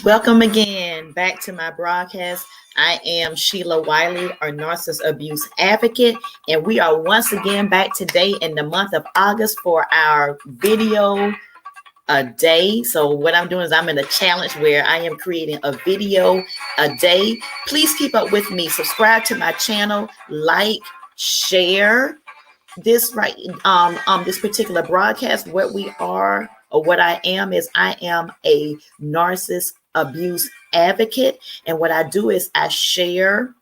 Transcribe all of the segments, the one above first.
Welcome again back to my broadcast. I am Sheila Wiley, our narcissist abuse advocate, and we are once again back today in the month of August for our video a day. So what I'm doing is I'm in a challenge where I am creating a video a day. Please keep up with me. Subscribe to my channel, like, share this this particular broadcast. What we are or what I am is I am a narcissist abuse advocate, and what I do is I share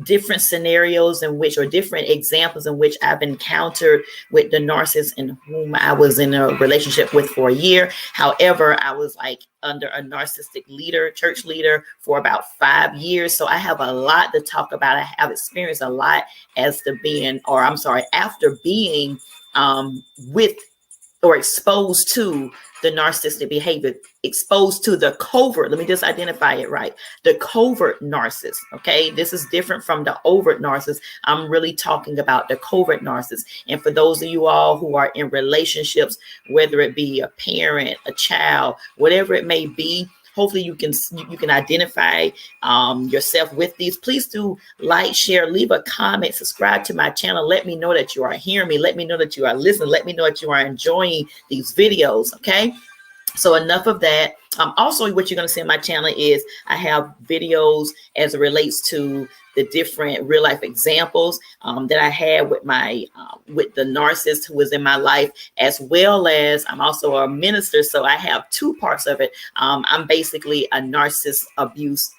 different scenarios in which, or different examples in which I've encountered with the narcissist in whom I was in a relationship with for a year. However, I was like under a narcissistic leader, church leader, for about 5 years. So I have a lot to talk about. I have experienced a lot after being with or exposed to the narcissistic behavior, exposed to the covert. Let me just identify it right. The covert narcissist. Okay. This is different from the overt narcissist. I'm really talking about the covert narcissist. And for those of you all who are in relationships, whether it be a parent, a child, whatever it may be, hopefully you can identify yourself with these. Please do like, share, leave a comment, subscribe to my channel. Let me know that you are hearing me. Let me know that you are listening. Let me know that you are enjoying these videos. Okay. So enough of that. Also, what you're going to see on my channel is I have videos as it relates to the different real life examples that I had with with the narcissist who was in my life, as well as I'm also a minister. So I have two parts of it. I'm basically a narcissist abuse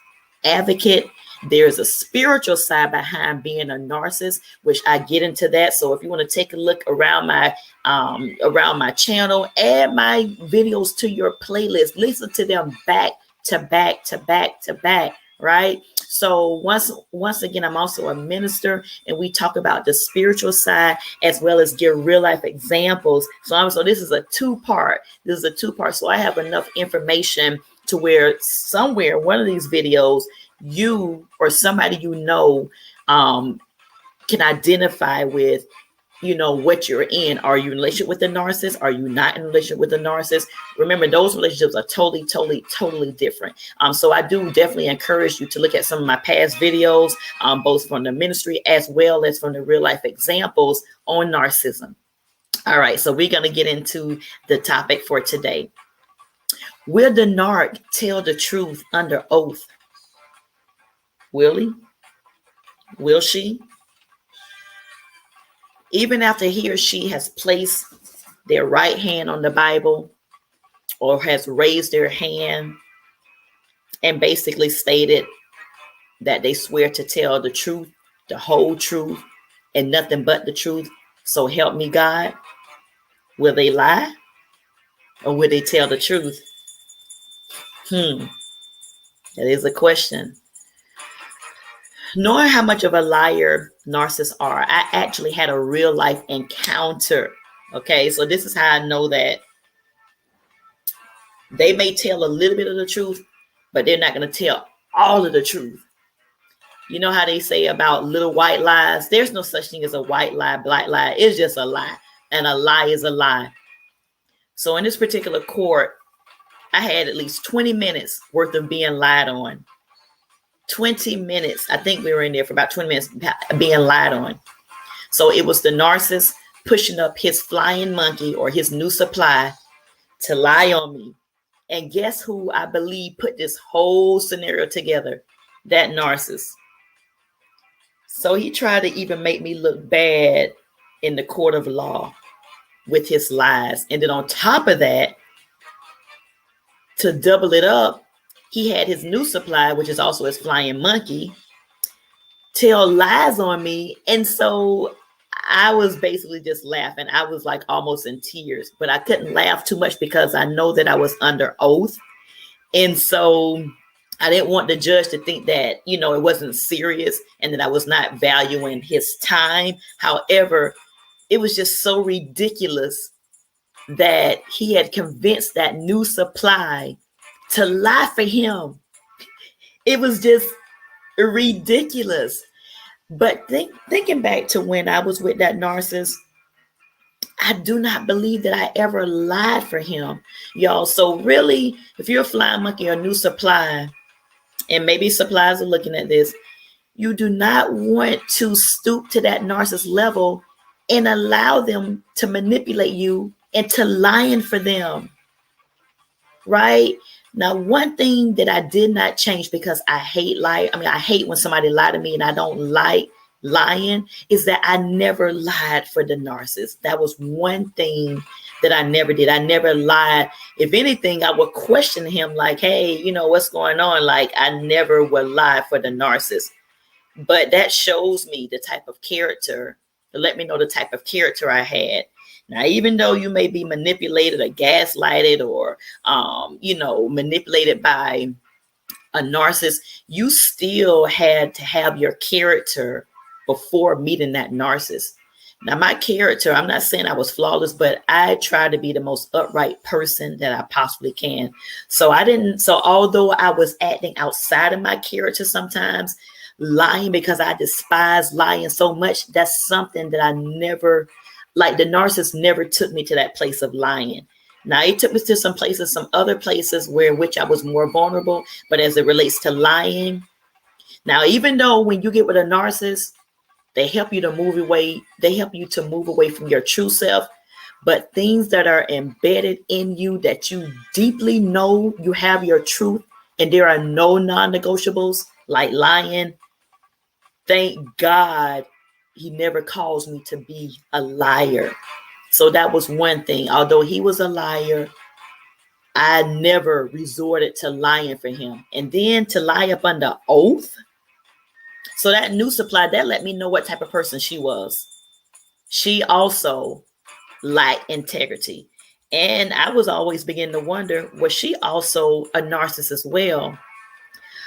advocate. There's a spiritual side behind being a narcissist, which I get into that. So if you want to take a look around my channel, add my videos to your playlist, listen to them back to back to back to back, right? So once again, I'm also a minister, and we talk about the spiritual side as well as give real life examples. So this is a two-part. So I have enough information to where somewhere one of these videos, you or somebody can identify with, what you're in. Are you in a relationship with the narcissist? Are you not in a relationship with the narcissist? Remember, those relationships are totally different. So I do definitely encourage you to look at some of my past videos, both from the ministry as well as from the real life examples on narcissism. All right, so we're going to get into the topic for today. Will the narc tell the truth under oath? Will he? Will she? Even after he or she has placed their right hand on the Bible or has raised their hand and basically stated that they swear to tell the truth, the whole truth, and nothing but the truth, so help me God, will they lie or will they tell the truth? That is a question. Knowing how much of a liar narcissists are, I actually had a real life encounter. Okay, so this is how I know that they may tell a little bit of the truth, but they're not going to tell all of the truth. You know how they say about little white lies? There's no such thing as a white lie, black lie. It's just a lie, and a lie is a lie. So in this particular court, I had at least 20 minutes worth of being lied on. 20 minutes. I think we were in there for about 20 minutes being lied on. So it was the narcissist pushing up his flying monkey or his new supply to lie on me. And guess who I believe put this whole scenario together? That narcissist. So he tried to even make me look bad in the court of law with his lies. And then on top of that, to double it up, he had his new supply, which is also his flying monkey, tell lies on me. And so I was basically just laughing. I was like almost in tears, but I couldn't laugh too much because I know that I was under oath. And so I didn't want the judge to think that, it wasn't serious and that I was not valuing his time. However, it was just so ridiculous that he had convinced that new supply to lie for him. It was just ridiculous. But thinking back to when I was with that narcissist, I do not believe that I ever lied for him, y'all. So really, if you're a flying monkey or a new supply, and maybe suppliers are looking at this, you do not want to stoop to that narcissist level and allow them to manipulate you into lying for them, right? Now, one thing that I did not change, because I hate lie. I mean, I hate when somebody lied to me, and I don't like lying, is that I never lied for the narcissist. That was one thing that I never did. I never lied. If anything, I would question him like, hey, what's going on? Like, I never would lie for the narcissist. But that shows me the type of character, to let me know the type of character I had. Now, even though you may be manipulated or gaslighted or, manipulated by a narcissist, you still had to have your character before meeting that narcissist. Now, my character, I'm not saying I was flawless, but I try to be the most upright person that I possibly can. So although I was acting outside of my character sometimes, lying because I despise lying so much, that's something that I never, like the narcissist never took me to that place of lying. Now, it took me to some other places which I was more vulnerable, but as it relates to lying, now, even though when you get with a narcissist, they help you to move away from your true self, but things that are embedded in you that you deeply know you have your truth and there are no non-negotiables, like lying, thank God he never caused me to be a liar. So that was one thing. Although he was a liar, I never resorted to lying for him. And then to lie up under oath. So that new supply, that let me know what type of person she was. She also lacked integrity. And I was always beginning to wonder, was she also a narcissist as well?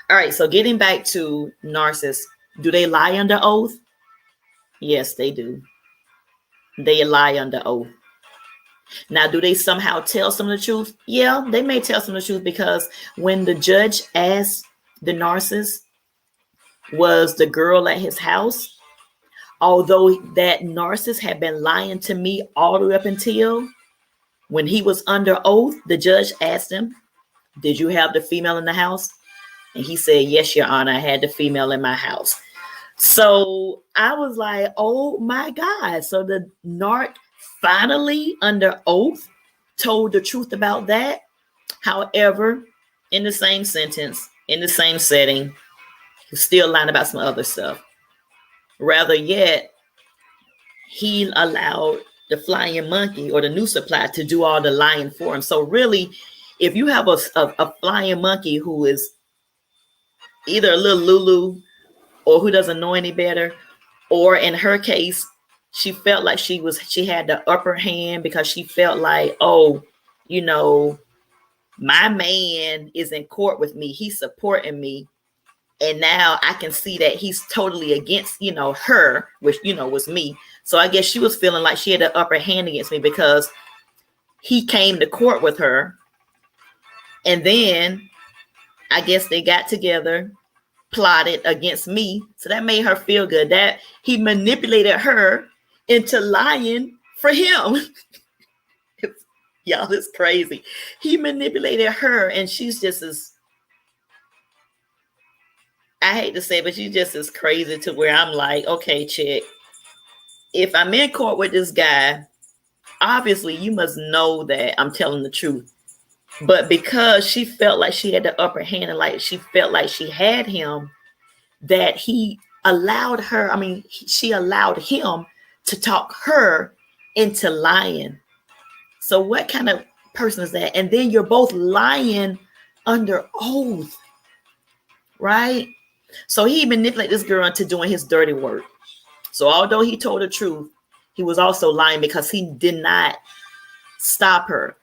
All right, so getting back to narcissists, do they lie under oath? Yes, they do. They lie under oath. Now, do they somehow tell some of the truth? Yeah, they may tell some of the truth, because when the judge asked the narcissist, was the girl at his house, although that narcissist had been lying to me all the way up until when he was under oath, the judge asked him, did you have the female in the house? And he said, yes, Your Honor, I had the female in my house. So I was like, oh my God. So the narc finally under oath told the truth about that. However, in the same sentence, in the same setting, he's still lying about some other stuff. Rather yet, he allowed the flying monkey or the new supply to do all the lying for him. So really, if you have a flying monkey who is either a little Lulu or who doesn't know any better, or in her case, she felt like she had the upper hand because she felt like, oh, my man is in court with me. He's supporting me. And now I can see that he's totally against, her, which, was me. So I guess she was feeling like she had the upper hand against me because he came to court with her. And then I guess they got together, plotted against me. So that made her feel good that he manipulated her into lying for him. Y'all, it's crazy. He manipulated her, and she's just as, I hate to say, but she's just as crazy to where I'm like, okay, chick, if I'm in court with this guy, obviously you must know that I'm telling the truth. But because she felt like she had the upper hand and like she felt like she had him, that he allowed her, she allowed him to talk her into lying. So what kind of person is that? And then you're both lying under oath, right? So he manipulated this girl into doing his dirty work. So although he told the truth, he was also lying because he did not stop her.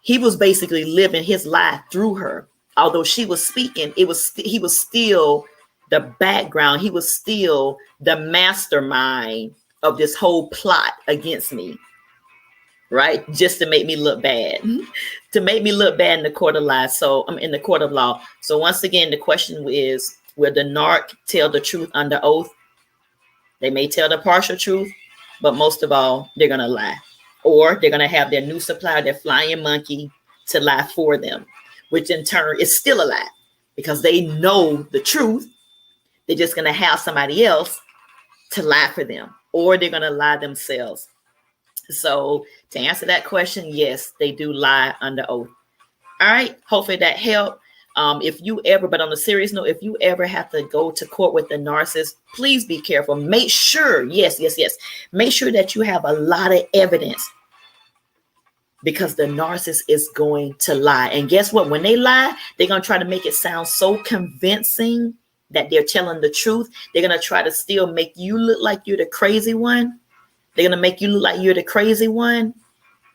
He was basically living his life through her. Although she was speaking, he was still the background. He was still the mastermind of this whole plot against me, right? Just to make me look bad, to make me look bad in the court of law. So I'm in the court of law. So once again, the question is, will the narc tell the truth under oath? They may tell the partial truth, But most of all, they're going to lie. Or they're going to have their new supplier, their flying monkey, to lie for them, which in turn is still a lie because they know the truth. They're just going to have somebody else to lie for them, or they're going to lie themselves. So to answer that question, yes, they do lie under oath. All right. Hopefully that helped. If you ever, but on a serious note, if you ever have to go to court with the narcissist, please be careful. Make sure, yes. Make sure that you have a lot of evidence, because the narcissist is going to lie. And guess what? When they lie, they're going to try to make it sound so convincing that they're telling the truth. They're going to try to still make you look like you're the crazy one. They're going to make you look like you're the crazy one.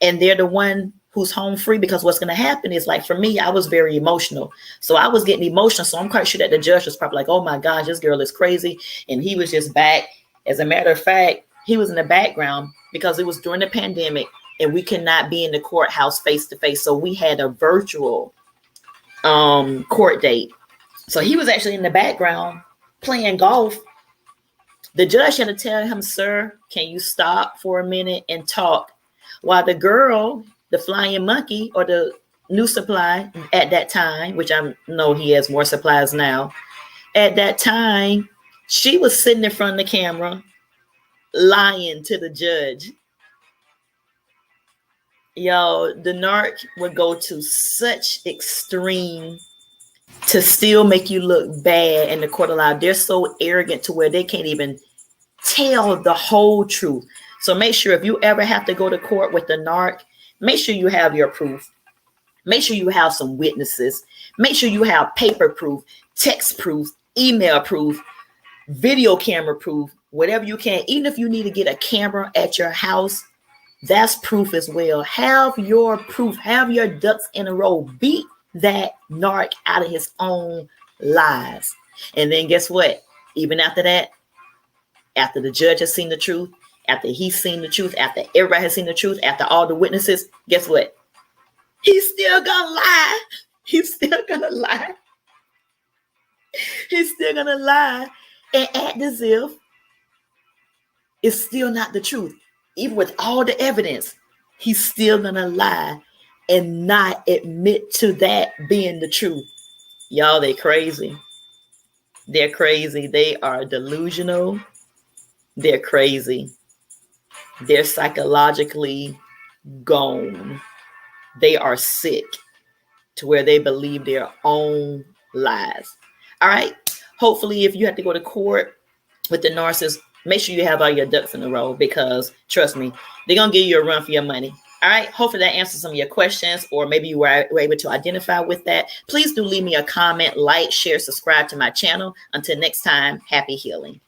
And they're the one who's home free, because what's going to happen is, like, for me, I was very emotional. So I was getting emotional. So I'm quite sure that the judge was probably like, oh my gosh, this girl is crazy. And he was just back. As a matter of fact, he was in the background because it was during the pandemic and we could not be in the courthouse face to face. So we had a virtual court date. So he was actually in the background playing golf. The judge had to tell him, sir, can you stop for a minute and talk? While the girl, the flying monkey, or the new supply at that time, which I know he has more supplies now, at that time, she was sitting in front of the camera lying to the judge. Yo, the narc would go to such extreme to still make you look bad in the court of law. They're so arrogant to where they can't even tell the whole truth. So make sure if you ever have to go to court with the narc, make sure you have your proof. Make sure you have some witnesses. Make sure you have paper proof, text proof, email proof, video camera proof, whatever you can. Even if you need to get a camera at your house, that's proof as well. Have your proof. Have your ducks in a row. Beat that narc out of his own lies. And then guess what? Even after that, after the judge has seen the truth, after he's seen the truth, after everybody has seen the truth, after all the witnesses, guess what? He's still gonna lie. He's still gonna lie. He's still gonna lie and act as if it's still not the truth. Even with all the evidence, he's still gonna lie and not admit to that being the truth. Y'all, they crazy. They're crazy. They are delusional. They're crazy. They're psychologically gone. They are sick to where they believe their own lies. All right. Hopefully, if you have to go to court with the narcissist, make sure you have all your ducks in a row, because trust me, they're going to give you a run for your money. All right. Hopefully that answers some of your questions, or maybe you were able to identify with that. Please do leave me a comment, like, share, subscribe to my channel. Until next time, happy healing.